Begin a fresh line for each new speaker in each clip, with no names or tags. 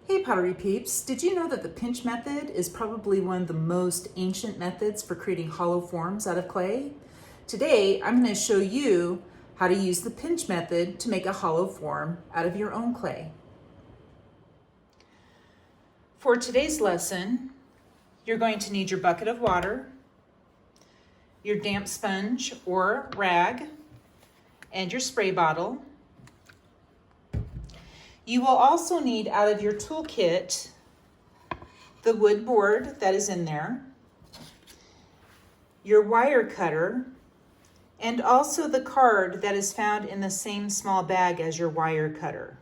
Hey pottery peeps, did you know that the pinch method is probably one of the most ancient methods for creating hollow forms out of clay? Today, I'm going to show you how to use the pinch method to make a hollow form out of your own clay. For today's lesson, you're going to need your bucket of water, your damp sponge or rag, and your spray bottle. You will also need out of your toolkit the wood board that is in there, your wire cutter, and also the card that is found in the same small bag as your wire cutter.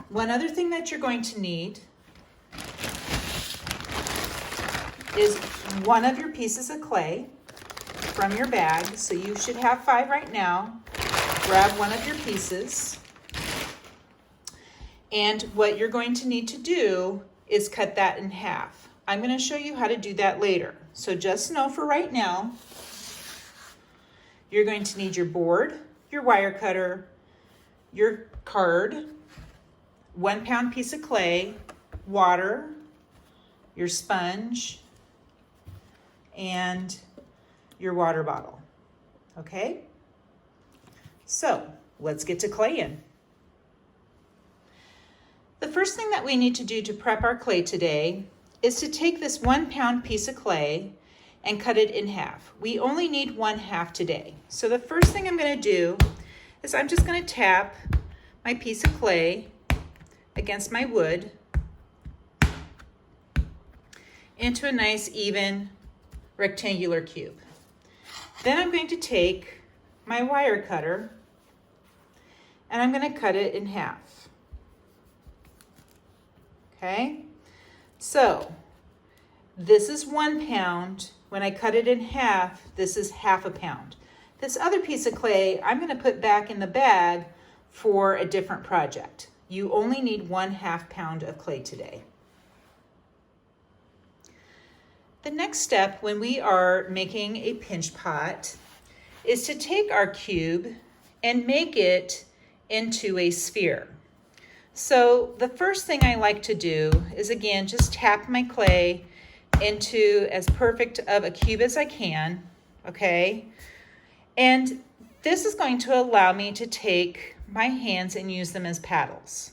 One other thing that you're going to need is one of your pieces of clay from your bag. So you should have 5 right now. Grab one of your pieces. And what you're going to need to do is cut that in half. I'm going to show you how to do that later. So just know for right now, you're going to need your board, your wire cutter, your card, 1 pound piece of clay, water, your sponge, and your water bottle. Okay? So let's get to claying. The first thing that we need to do to prep our clay today is to take this 1 pound piece of clay and cut it in half. We only need 1/2 today. So the first thing I'm going to do is I'm just going to tap my piece of clay against my wood into a nice even rectangular cube. Then I'm going to take my wire cutter and I'm going to cut it in half. Okay, so this is 1 pound. When I cut it in half, this is 1/2 pound. This other piece of clay, I'm going to put back in the bag for a different project. You only need 1/2 pound of clay today. The next step when we are making a pinch pot is to take our cube and make it into a sphere. So the first thing I like to do is, again, just tap my clay into as perfect of a cube as I can, okay? And this is going to allow me to take my hands and use them as paddles.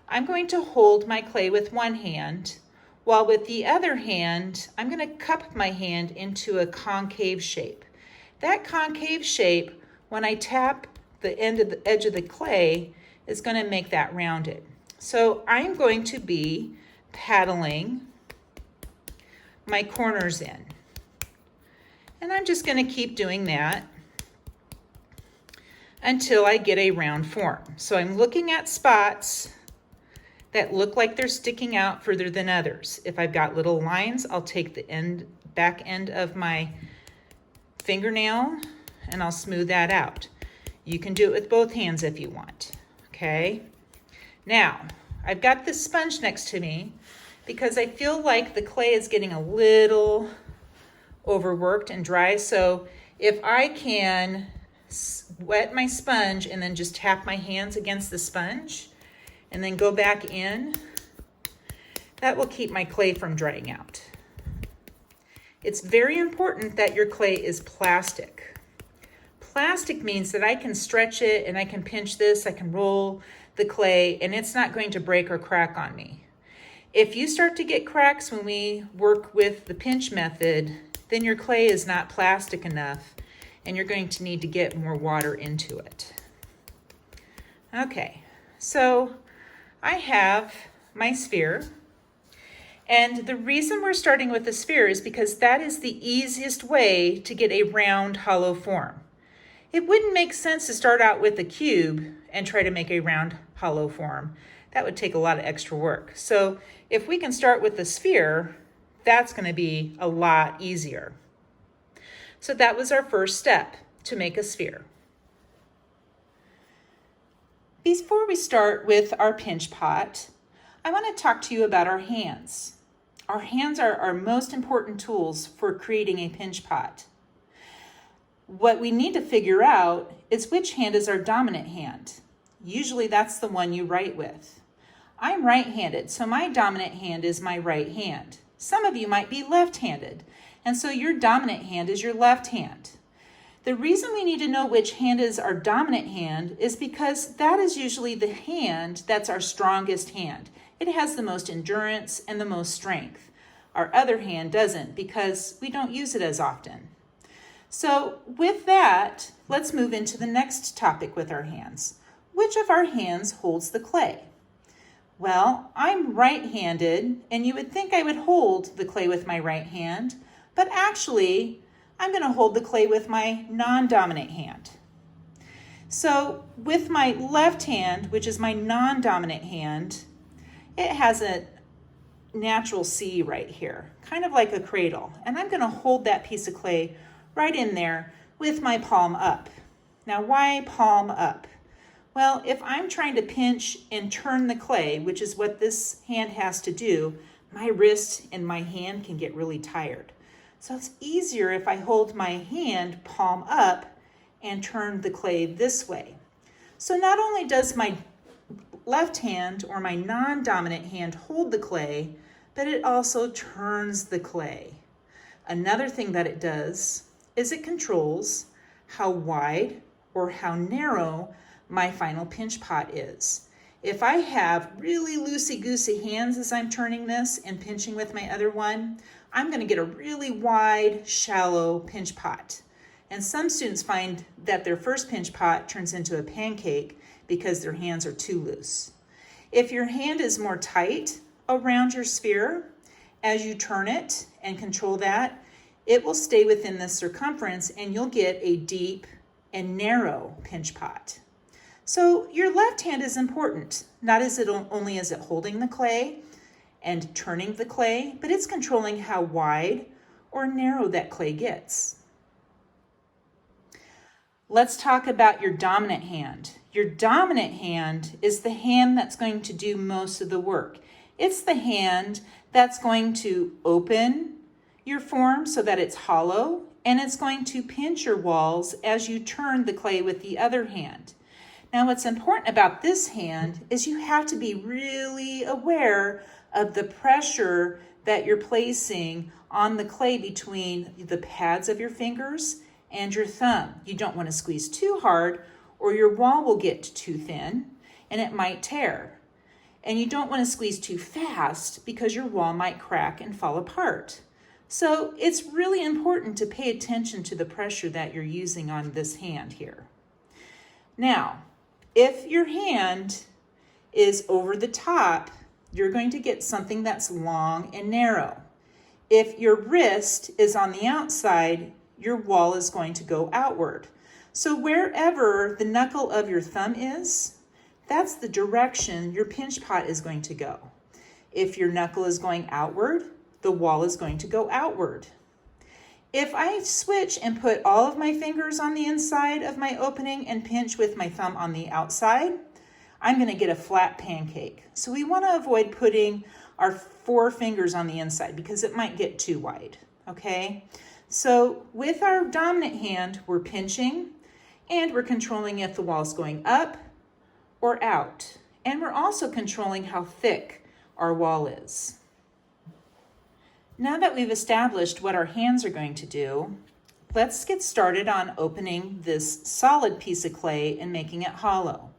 I'm going to hold my clay with one hand, while with the other hand, I'm going to cup my hand into a concave shape. That concave shape, when I tap the edge of the clay, is going to make that rounded. So I'm going to be paddling my corners in. And I'm just going to keep doing that until I get a round form. So I'm looking at spots that look like they're sticking out further than others. If I've got little lines, I'll take the back end of my fingernail and I'll smooth that out. You can do it with both hands if you want, okay? Now, I've got this sponge next to me because I feel like the clay is getting a little overworked and dry. So if I can wet my sponge and then just tap my hands against the sponge and then go back in, that will keep my clay from drying out. It's very important that your clay is plastic. Plastic means that I can stretch it and I can pinch this, I can roll the clay, and it's not going to break or crack on me. If you start to get cracks when we work with the pinch method, then your clay is not plastic enough and you're going to need to get more water into it. Okay, so I have my sphere. And the reason we're starting with the sphere is because that is the easiest way to get a round hollow form. It wouldn't make sense to start out with a cube and try to make a round hollow form. That would take a lot of extra work. So if we can start with the sphere, that's going to be a lot easier. So that was our first step, to make a sphere. Before we start with our pinch pot, I want to talk to you about our hands. Our hands are our most important tools for creating a pinch pot. What we need to figure out is which hand is our dominant hand. Usually that's the one you write with. I'm right-handed, so my dominant hand is my right hand. Some of you might be left-handed, and so your dominant hand is your left hand. The reason we need to know which hand is our dominant hand is because that is usually the hand that's our strongest hand. It has the most endurance and the most strength. Our other hand doesn't because we don't use it as often. So with that, let's move into the next topic with our hands. Which of our hands holds the clay? Well, I'm right-handed, and you would think I would hold the clay with my right hand, but actually, I'm going to hold the clay with my non-dominant hand. So with my left hand, which is my non-dominant hand, it has a natural C right here, kind of like a cradle. And I'm going to hold that piece of clay right in there with my palm up. Now, why palm up? Well, if I'm trying to pinch and turn the clay, which is what this hand has to do, my wrist and my hand can get really tired. So it's easier if I hold my hand palm up and turn the clay this way. So not only does my left hand or my non-dominant hand hold the clay, but it also turns the clay. Another thing that it does is it controls how wide or how narrow my final pinch pot is. If I have really loosey-goosey hands as I'm turning this and pinching with my other one, I'm going to get a really wide, shallow pinch pot. And some students find that their first pinch pot turns into a pancake because their hands are too loose. If your hand is more tight around your sphere, as you turn it and control that, it will stay within the circumference and you'll get a deep and narrow pinch pot. So your left hand is important, not as it only is it holding the clay and turning the clay, but it's controlling how wide or narrow that clay gets. Let's talk about your dominant hand. Your dominant hand is the hand that's going to do most of the work. It's the hand that's going to open your form so that it's hollow, and it's going to pinch your walls as you turn the clay with the other hand. Now, what's important about this hand is you have to be really aware of the pressure that you're placing on the clay between the pads of your fingers and your thumb. You don't want to squeeze too hard or your wall will get too thin and it might tear. And you don't want to squeeze too fast because your wall might crack and fall apart. So it's really important to pay attention to the pressure that you're using on this hand here. Now, if your hand is over the top, you're going to get something that's long and narrow. If your wrist is on the outside, your wall is going to go outward. So wherever the knuckle of your thumb is, that's the direction your pinch pot is going to go. If your knuckle is going outward, the wall is going to go outward. If I switch and put all of my fingers on the inside of my opening and pinch with my thumb on the outside, I'm going to get a flat pancake. So we want to avoid putting our 4 fingers on the inside because it might get too wide, okay? So with our dominant hand, we're pinching and we're controlling if the wall's going up or out. And we're also controlling how thick our wall is. Now that we've established what our hands are going to do, let's get started on opening this solid piece of clay and making it hollow.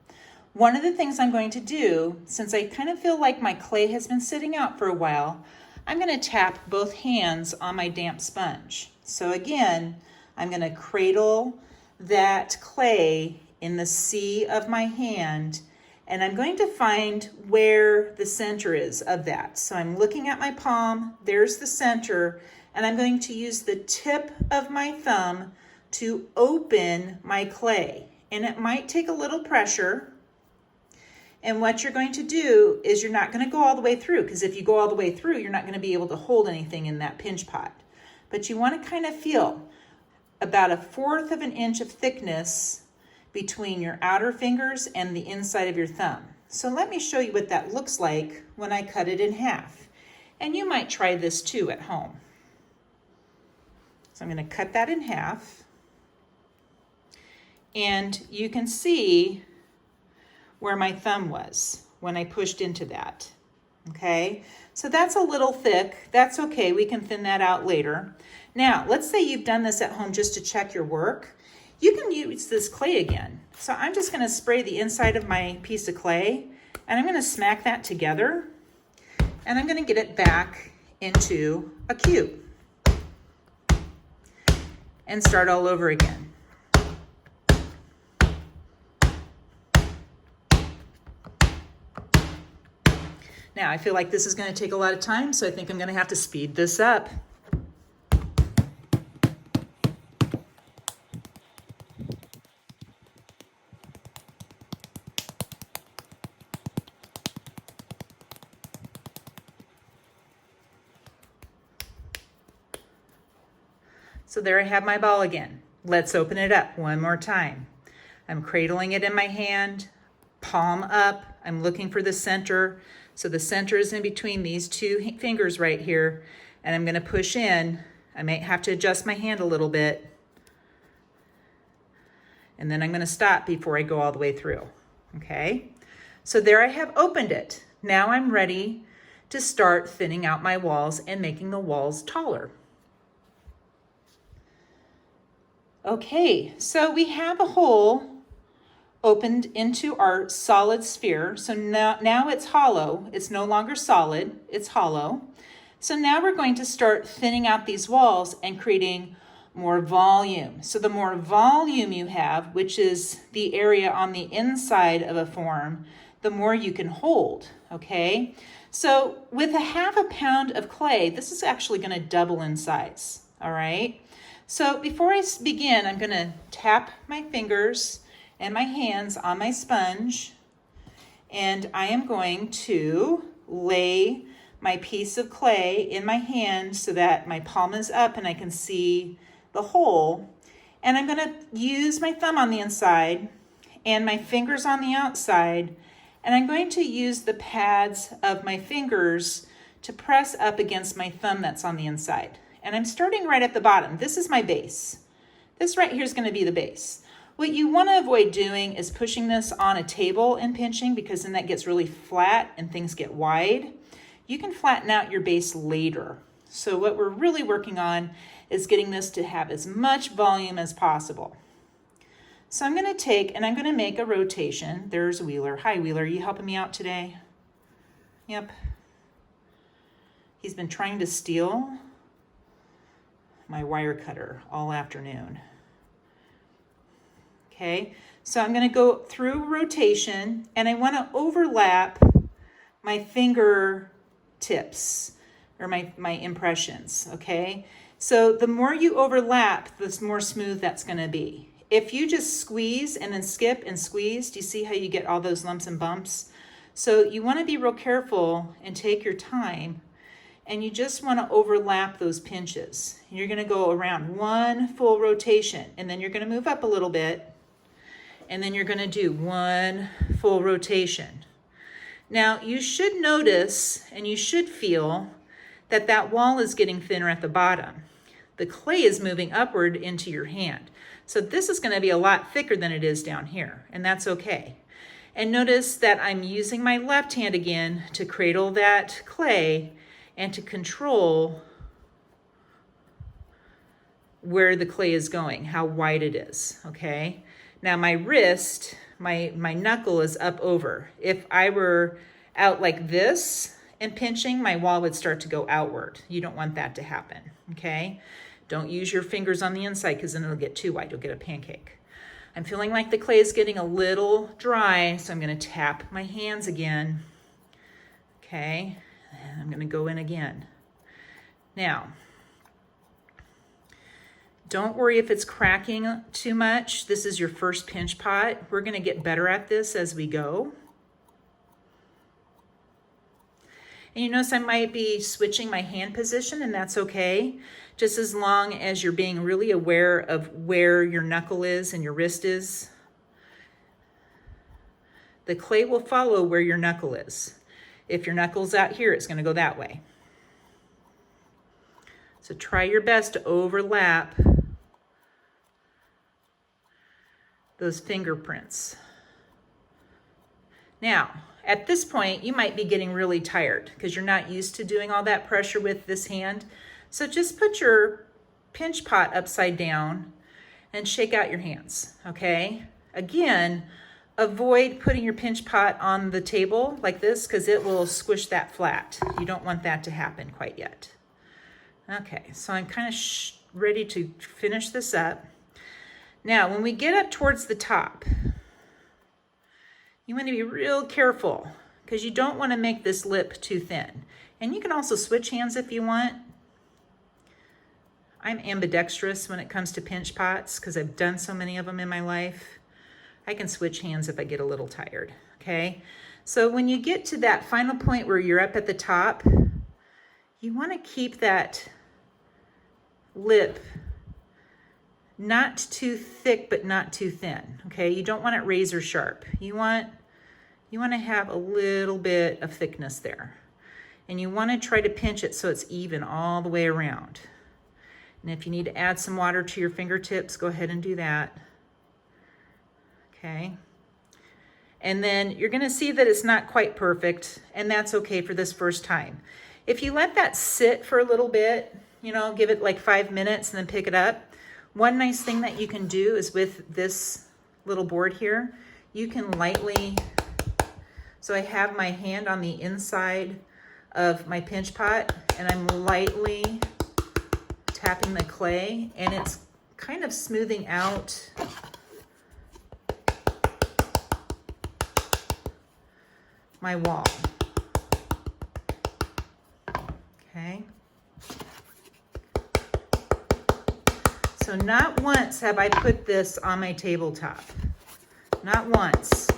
One of the things I'm going to do, since I kind of feel like my clay has been sitting out for a while, I'm going to tap both hands on my damp sponge. So again, I'm going to cradle that clay in the C of my hand, and I'm going to find where the center is of that. So I'm looking at my palm, there's the center, and I'm going to use the tip of my thumb to open my clay. And it might take a little pressure. And what you're going to do is you're not going to go all the way through, because if you go all the way through, you're not going to be able to hold anything in that pinch pot. But you want to kind of feel about 1/4 of an inch of thickness between your outer fingers and the inside of your thumb. So let me show you what that looks like when I cut it in half. And you might try this too at home. So I'm going to cut that in half. And you can see where my thumb was. when I pushed into that. Okay, so that's a little thick. That's okay, we can thin that out later. Now, let's say you've done this at home just to check your work. You can use this clay again. So I'm just gonna spray the inside of my piece of clay and I'm gonna smack that together and I'm gonna get it back into a cube and start all over again. Now, I feel like this is going to take a lot of time, so I think I'm going to have to speed this up. So there I have my ball again. Let's open it up one more time. I'm cradling it in my hand, palm up. I'm looking for the center. So the center is in between these two fingers right here, and I'm going to push in. I might have to adjust my hand a little bit, and then I'm going to stop before I go all the way through. Okay, so there I have opened it. Now I'm ready to start thinning out my walls and making the walls taller. Okay, so we have a hole opened into our solid sphere. So now it's hollow. It's no longer solid, it's hollow. So now we're going to start thinning out these walls and creating more volume. So the more volume you have, which is the area on the inside of a form, the more you can hold, okay? So with a 1/2 pound of clay, this is actually gonna double in size, all right? So before I begin, I'm gonna tap my fingers and my hands on my sponge, and I am going to lay my piece of clay in my hand so that my palm is up and I can see the hole. And I'm gonna use my thumb on the inside and my fingers on the outside, and I'm going to use the pads of my fingers to press up against my thumb that's on the inside. And I'm starting right at the bottom. This is my base. This right here is gonna be the base. What you want to avoid doing is pushing this on a table and pinching, because then that gets really flat and things get wide. You can flatten out your base later. So what we're really working on is getting this to have as much volume as possible. So I'm going to take and I'm going to make a rotation. There's Wheeler. Hi, Wheeler. Are you helping me out today? Yep. He's been trying to steal my wire cutter all afternoon. Okay, so I'm going to go through rotation and I want to overlap my finger tips or my impressions, okay? So the more you overlap, the more smooth that's going to be. If you just squeeze and then skip and squeeze, do you see how you get all those lumps and bumps? So you want to be real careful and take your time, and you just want to overlap those pinches. You're going to go around one full rotation, and then you're going to move up a little bit, and then you're going to do one full rotation. Now you should notice and you should feel that that wall is getting thinner at the bottom. The clay is moving upward into your hand. So this is going to be a lot thicker than it is down here, and that's okay. And notice that I'm using my left hand again to cradle that clay and to control where the clay is going, how wide it is, okay? Now my wrist, my knuckle is up over. If I were out like this and pinching, my wall would start to go outward. You don't want that to happen, okay? Don't use your fingers on the inside because then it'll get too wide. You'll get a pancake. I'm feeling like the clay is getting a little dry, so I'm gonna tap my hands again, okay? And I'm gonna go in again. Now, don't worry if it's cracking too much. This is your first pinch pot. We're gonna get better at this as we go. And you notice I might be switching my hand position, and that's okay, just as long as you're being really aware of where your knuckle is and your wrist is. The clay will follow where your knuckle is. If your knuckle's out here, it's gonna go that way. So try your best to overlap those fingerprints. Now, at this point, you might be getting really tired because you're not used to doing all that pressure with this hand. So just put your pinch pot upside down and shake out your hands, okay? Again, avoid putting your pinch pot on the table like this because it will squish that flat. You don't want that to happen quite yet. Okay, so I'm kind of ready to finish this up. Now, when we get up towards the top, you want to be real careful because you don't want to make this lip too thin. And you can also switch hands if you want. I'm ambidextrous when it comes to pinch pots because I've done so many of them in my life. I can switch hands if I get a little tired, okay? So when you get to that final point where you're up at the top, you want to keep that lip not too thick but not too thin, okay? You don't want it razor sharp. You want to have a little bit of thickness there. And you want to try to pinch it so it's even all the way around. And if you need to add some water to your fingertips, go ahead and do that. Okay. And then you're going to see that it's not quite perfect, and that's okay for this first time. If you let that sit for a little bit, you know, give it like 5 minutes and then pick it up. One nice thing that you can do is with this little board here, you can lightly, so I have my hand on the inside of my pinch pot and I'm lightly tapping the clay and it's kind of smoothing out my wall. Okay. So not once have I put this on my tabletop. Not once.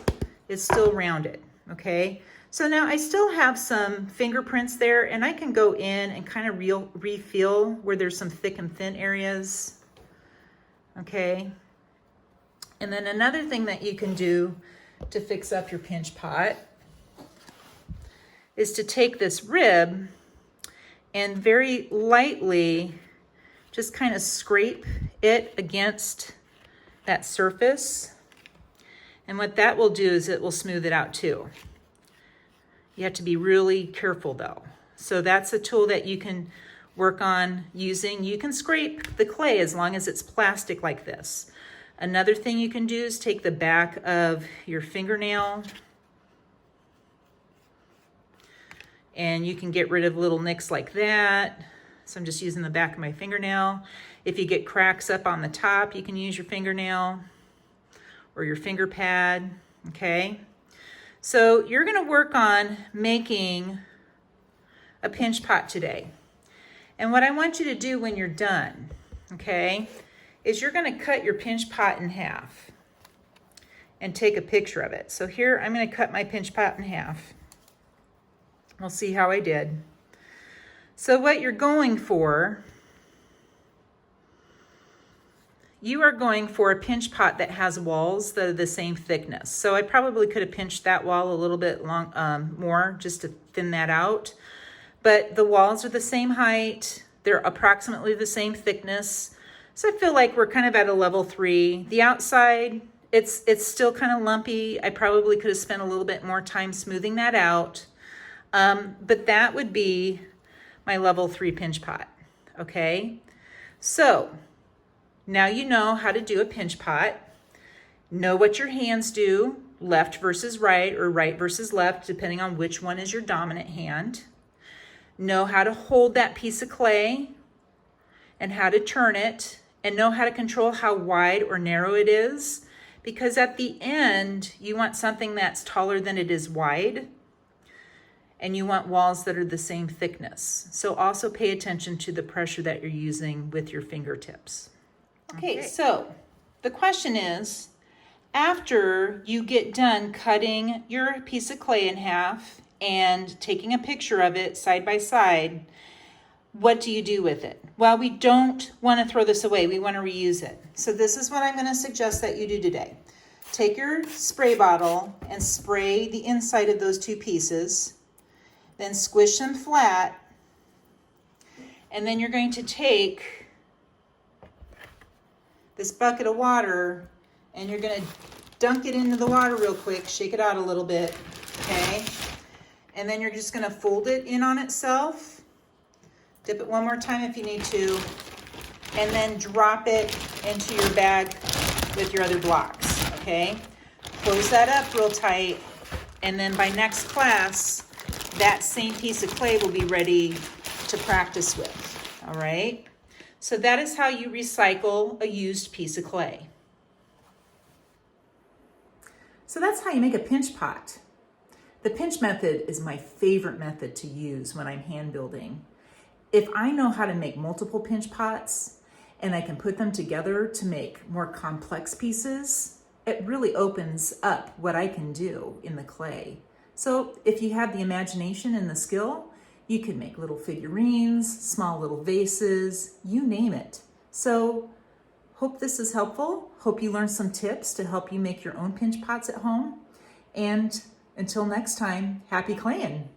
It's still rounded, okay? So now I still have some fingerprints there and I can go in and kind of refill where there's some thick and thin areas, okay? And then another thing that you can do to fix up your pinch pot is to take this rib and very lightly just kind of scrape it against that surface. And what that will do is it will smooth it out too. You have to be really careful though. So that's a tool that you can work on using. You can scrape the clay as long as it's plastic like this. Another thing you can do is take the back of your fingernail and you can get rid of little nicks like that. So I'm just using the back of my fingernail. If you get cracks up on the top, you can use your fingernail or your finger pad, okay? So you're gonna work on making a pinch pot today. And what I want you to do when you're done, okay, is you're gonna cut your pinch pot in half and take a picture of it. So here, I'm gonna cut my pinch pot in half. We'll see how I did. So what you're going for, you are going for a pinch pot that has walls that are the same thickness. So I probably could have pinched that wall a little bit more just to thin that out. But the walls are the same height. They're approximately the same thickness. So I feel like we're kind of at a level 3. The outside, it's still kind of lumpy. I probably could have spent a little bit more time smoothing that out. But that would be my level 3 pinch pot, okay? So now you know how to do a pinch pot. Know what your hands do, left versus right or right versus left, depending on which one is your dominant hand. Know how to hold that piece of clay and how to turn it, and know how to control how wide or narrow it is, because at the end, you want something that's taller than it is wide, and you want walls that are the same thickness. So also pay attention to the pressure that you're using with your fingertips. Okay, so the question is, after you get done cutting your piece of clay in half and taking a picture of it side by side, what do you do with it? Well, we don't want to throw this away. We want to reuse it. So this is what I'm going to suggest that you do today. Take your spray bottle and spray the inside of those two pieces. Then squish them flat, and then you're going to take this bucket of water and you're going to dunk it into the water real quick, shake it out a little bit, okay? And then you're just gonna fold it in on itself. Dip it one more time if you need to, and then drop it into your bag with your other blocks, okay? Close that up real tight, and then by next class, that same piece of clay will be ready to practice with, all right? So that is how you recycle a used piece of clay. So that's how you make a pinch pot. The pinch method is my favorite method to use when I'm hand building. If I know how to make multiple pinch pots and I can put them together to make more complex pieces, it really opens up what I can do in the clay. So if you have the imagination and the skill, you can make little figurines, small little vases, you name it. So hope this is helpful. Hope you learned some tips to help you make your own pinch pots at home. And until next time, happy claying.